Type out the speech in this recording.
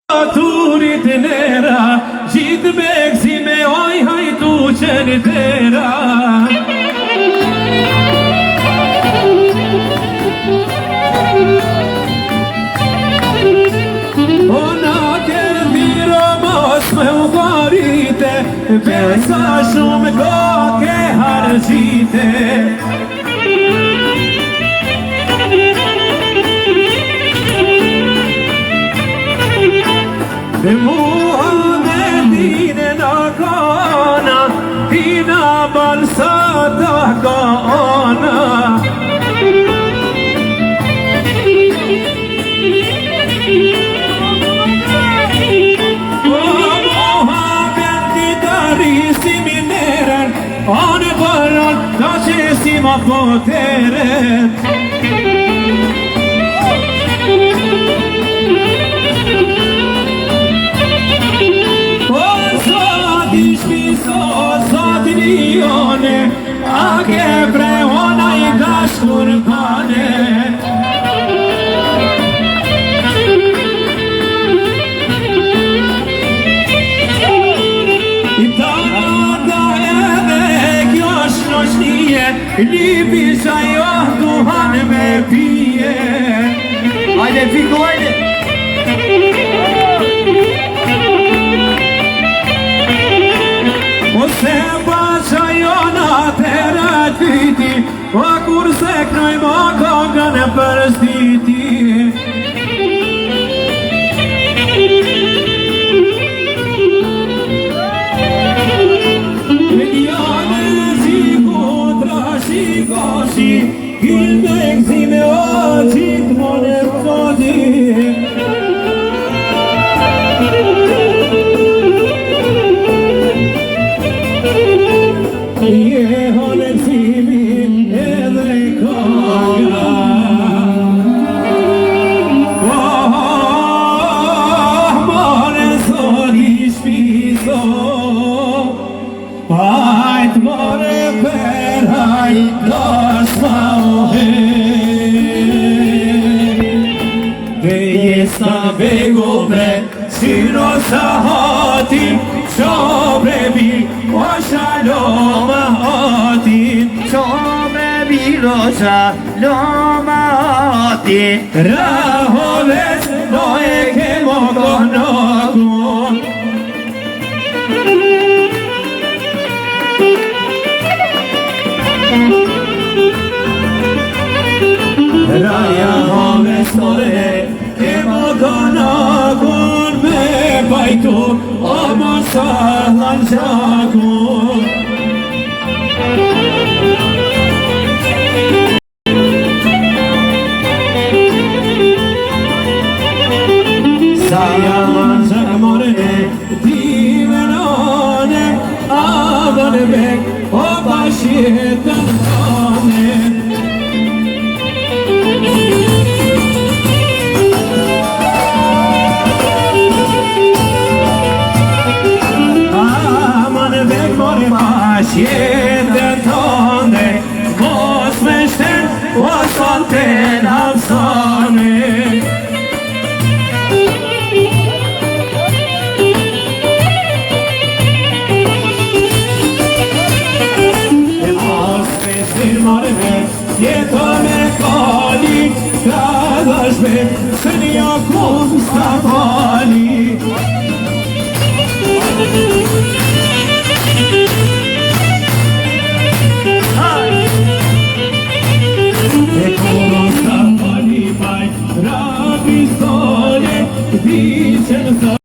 Turit nera, gjithë me gzime, oj hajtu qenë tera. Ona kërdhiro mos me u garite, pesa shumë koke hargjite. Muhammedine na kana, tina balsata kana. Muhammed darisi mineran, ane baran ta qesi ma poteren. A che preona I gashkur pane. Itana da edhe kjo shnoshnije, lipi sa jo duhan me pije. Hajde Fiko, hajde! Ose baqa jona të ratiti, o kur se knoj ma kongën e përstiti. Gjane si kontra shikoshi, gilme gzime o qitë mone pëzodi. Hajt more per hajt las mauhe Vejesta vego bre Siro sahati Sobre bi O shalom ahati Sobre bi o shalom ahati Rahoves no eke mokonokun Raja hove store, ke mo gana kun me bajtu, o mo sahlan gjakun. Sa jaman zhagmorne, divenone, avan bek, o bashietan nane. Yeah.